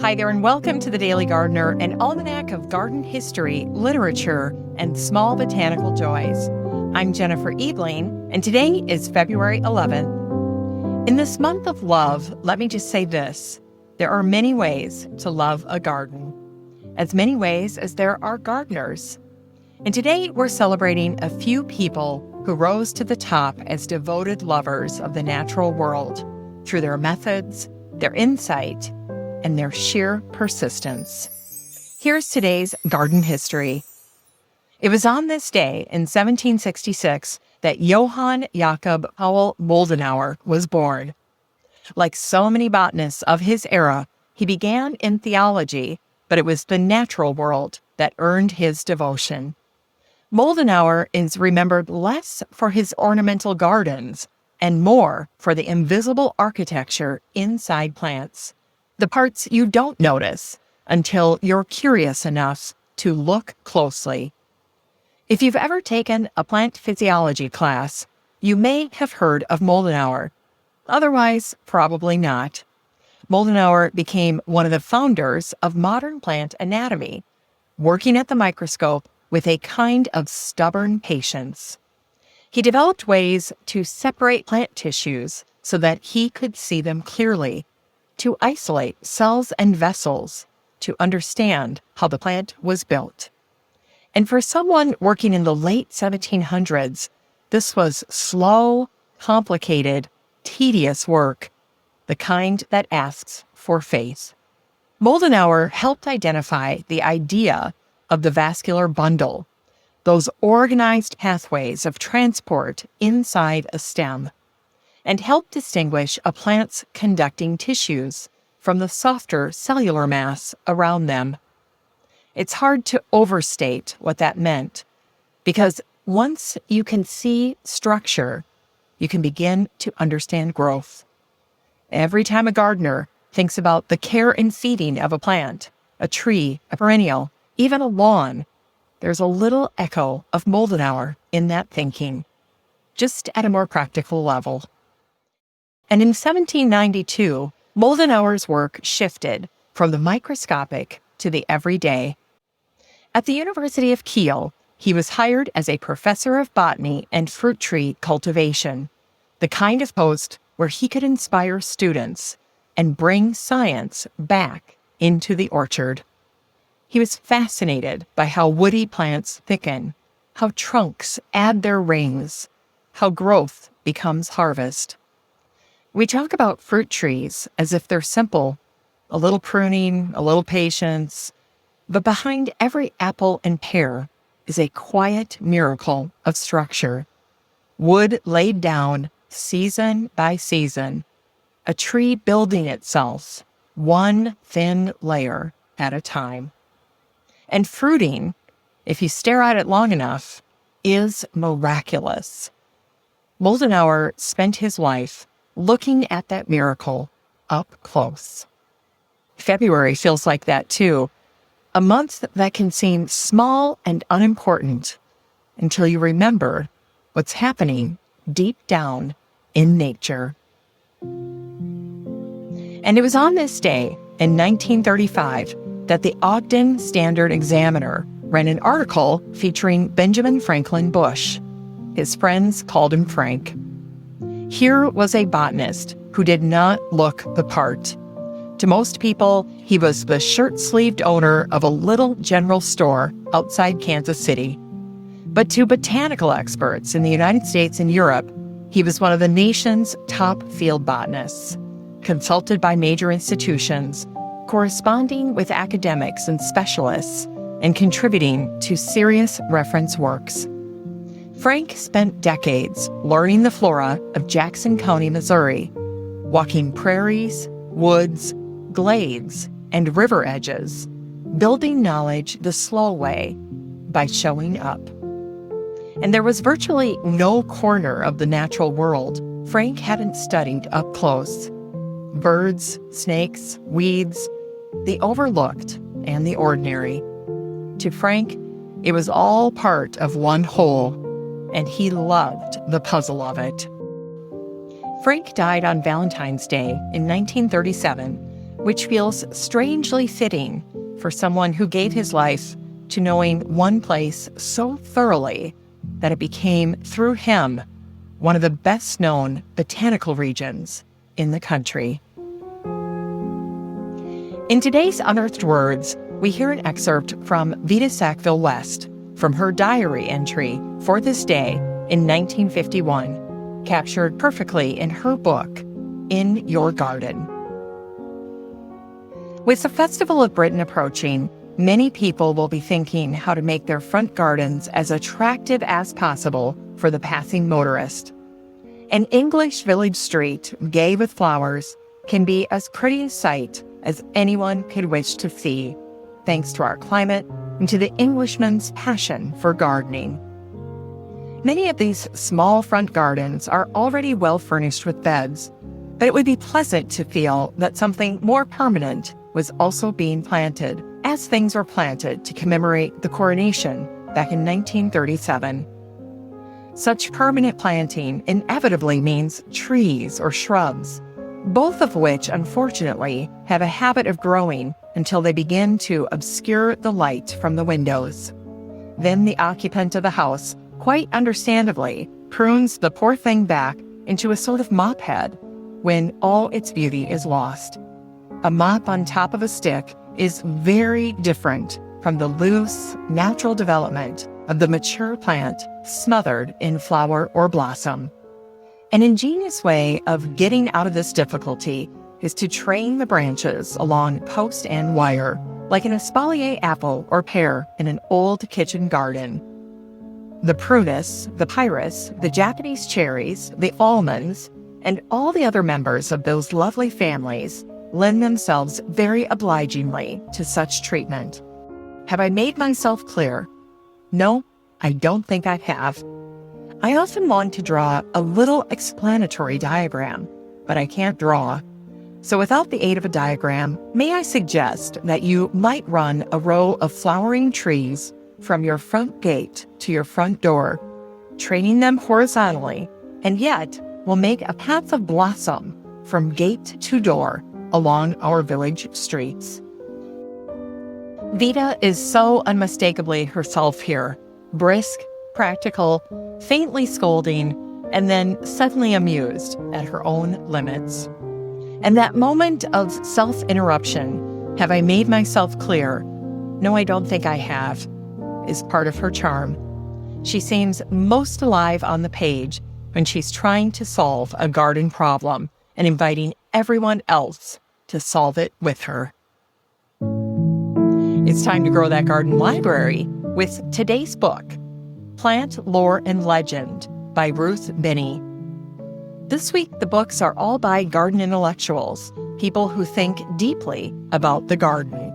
Hi there, and welcome to The Daily Gardener, an almanac of garden history, literature, and small botanical joys. I'm Jennifer Ebling, and today is February 11th. In this month of love, let me just say this. There are many ways to love a garden, as many ways as there are gardeners. And today we're celebrating a few people who rose to the top as devoted lovers of the natural world through their methods, their insight, and their sheer persistence. Here's today's garden history. It was on this day in 1766 that Johann Jakob Paul Moldenhawer was born. Like so many botanists of his era, he began in theology, but it was the natural world that earned his devotion. Moldenhawer is remembered less for his ornamental gardens and more for the invisible architecture inside plants. The parts you don't notice until you're curious enough to look closely. If you've ever taken a plant physiology class, you may have heard of Moldenhawer. Otherwise, probably not. Moldenhawer became one of the founders of modern plant anatomy, working at the microscope with a kind of stubborn patience. He developed ways to separate plant tissues so that he could see them clearly, to isolate cells and vessels, to understand how the plant was built. And for someone working in the late 1700s, this was slow, complicated, tedious work, the kind that asks for faith. Moldenhawer helped identify the idea of the vascular bundle, those organized pathways of transport inside a stem, and help distinguish a plant's conducting tissues from the softer cellular mass around them. It's hard to overstate what that meant, because once you can see structure, you can begin to understand growth. Every time a gardener thinks about the care and feeding of a plant, a tree, a perennial, even a lawn, there's a little echo of Moldenhawer in that thinking, just at a more practical level. And in 1792, Moldenhawer's work shifted from the microscopic to the everyday. At the University of Kiel, he was hired as a professor of botany and fruit tree cultivation, the kind of post where he could inspire students and bring science back into the orchard. He was fascinated by how woody plants thicken, how trunks add their rings, how growth becomes harvest. We talk about fruit trees as if they're simple, a little pruning, a little patience, but behind every apple and pear is a quiet miracle of structure. Wood laid down season by season, a tree building itself, one thin layer at a time. And fruiting, if you stare at it long enough, is miraculous. Moldenhawer spent his life looking at that miracle up close. February feels like that too, a month that can seem small and unimportant until you remember what's happening deep down in nature. And it was on this day in 1935 that the Ogden Standard Examiner ran an article featuring Benjamin Franklin Bush. His friends called him Frank. Here was a botanist who did not look the part. To most people, he was the shirt-sleeved owner of a little general store outside Kansas City. But to botanical experts in the United States and Europe, he was one of the nation's top field botanists, consulted by major institutions, corresponding with academics and specialists, and contributing to serious reference works. Frank spent decades learning the flora of Jackson County, Missouri, walking prairies, woods, glades, and river edges, building knowledge the slow way by showing up. And there was virtually no corner of the natural world Frank hadn't studied up close. Birds, snakes, weeds, the overlooked and the ordinary. To Frank, it was all part of one whole, and he loved the puzzle of it. Frank died on Valentine's Day in 1937, which feels strangely fitting for someone who gave his life to knowing one place so thoroughly that it became, through him, one of the best-known botanical regions in the country. In today's Unearthed Words, we hear an excerpt from Vita Sackville-West from her diary entry for this day in 1951, captured perfectly in her book, In Your Garden. With the Festival of Britain approaching, many people will be thinking how to make their front gardens as attractive as possible for the passing motorist. An English village street, gay with flowers, can be as pretty a sight as anyone could wish to see, thanks to our climate and to the Englishman's passion for gardening. Many of these small front gardens are already well furnished with beds, but it would be pleasant to feel that something more permanent was also being planted, as things were planted to commemorate the coronation back in 1937. Such permanent planting inevitably means trees or shrubs, both of which, unfortunately, have a habit of growing until they begin to obscure the light from the windows. Then the occupant of the house, quite understandably, prunes the poor thing back into a sort of mop head when all its beauty is lost. A mop on top of a stick is very different from the loose, natural development of the mature plant smothered in flower or blossom. An ingenious way of getting out of this difficulty is to train the branches along post and wire, like an espalier apple or pear in an old kitchen garden. The prunus, the pyrus, the Japanese cherries, the almonds, and all the other members of those lovely families lend themselves very obligingly to such treatment. Have I made myself clear? No, I don't think I have. I often want to draw a little explanatory diagram, but I can't draw. So without the aid of a diagram, may I suggest that you might run a row of flowering trees from your front gate to your front door, training them horizontally, and yet will make a path of blossom from gate to door along our village streets. Vita is so unmistakably herself here, brisk, practical, faintly scolding, and then suddenly amused at her own limits. And that moment of self-interruption, have I made myself clear? No, I don't think I have, is part of her charm. She seems most alive on the page when she's trying to solve a garden problem and inviting everyone else to solve it with her. It's time to grow that garden library with today's book, Plant, Lore, and Legend by Ruth Binney. This week, the books are all by garden intellectuals, people who think deeply about the garden.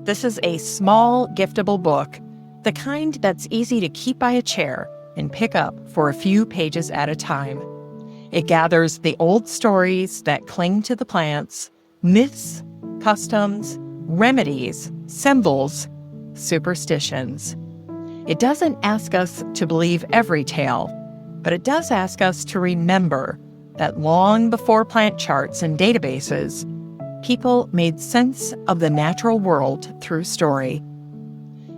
This is a small, giftable book, the kind that's easy to keep by a chair and pick up for a few pages at a time. It gathers the old stories that cling to the plants, myths, customs, remedies, symbols, superstitions. It doesn't ask us to believe every tale, but it does ask us to remember that long before plant charts and databases, people made sense of the natural world through story.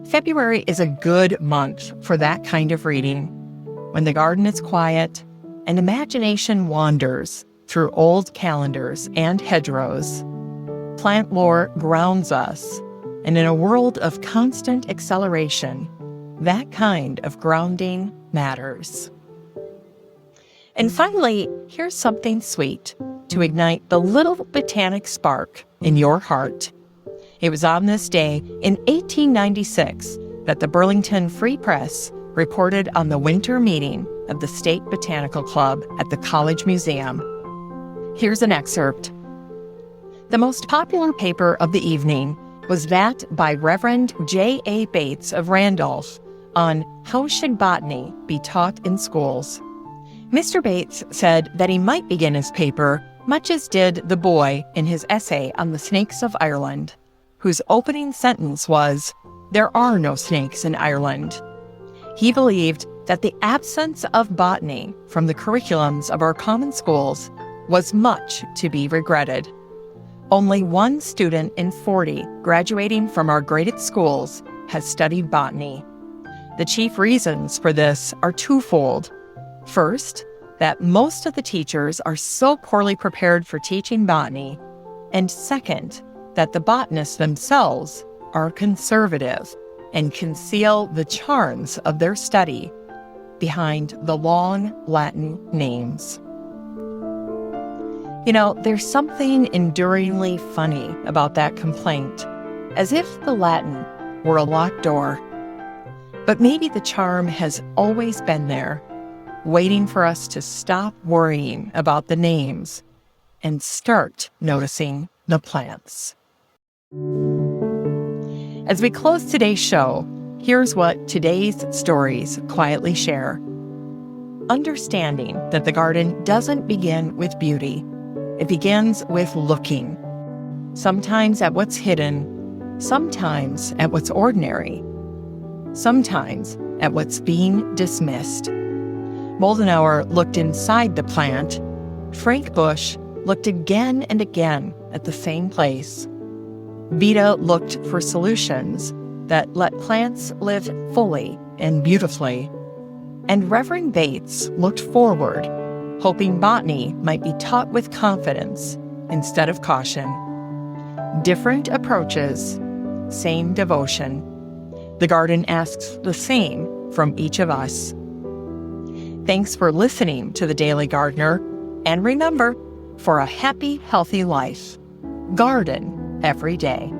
February is a good month for that kind of reading, when the garden is quiet and imagination wanders through old calendars and hedgerows. Plant lore grounds us, and in a world of constant acceleration, that kind of grounding matters. And finally, here's something sweet to ignite the little botanic spark in your heart. It was on this day in 1896 that the Burlington Free Press reported on the winter meeting of the State Botanical Club at the College Museum. Here's an excerpt. The most popular paper of the evening was that by Reverend J.A. Bates of Randolph on How Should Botany Be Taught in Schools. Mr. Bates said that he might begin his paper much as did the boy in his essay on the snakes of Ireland, whose opening sentence was, "There are no snakes in Ireland." He believed that the absence of botany from the curriculums of our common schools was much to be regretted. Only one student in 40 graduating from our graded schools has studied botany. The chief reasons for this are twofold. First, that most of the teachers are so poorly prepared for teaching botany, and second, that the botanists themselves are conservative and conceal the charms of their study behind the long Latin names. There's something enduringly funny about that complaint, as if the Latin were a locked door. But maybe the charm has always been there, waiting for us to stop worrying about the names and start noticing the plants. As we close today's show, here's what today's stories quietly share. Understanding that the garden doesn't begin with beauty. It begins with looking, sometimes at what's hidden, sometimes at what's ordinary, sometimes at what's being dismissed. Moldenhawer looked inside the plant. Frank Bush looked again and again at the same place. Vita looked for solutions that let plants live fully and beautifully. And Reverend Bates looked forward, hoping botany might be taught with confidence instead of caution. Different approaches, same devotion. The garden asks the same from each of us. Thanks for listening to The Daily Gardener, and remember, for a happy, healthy life, garden every day.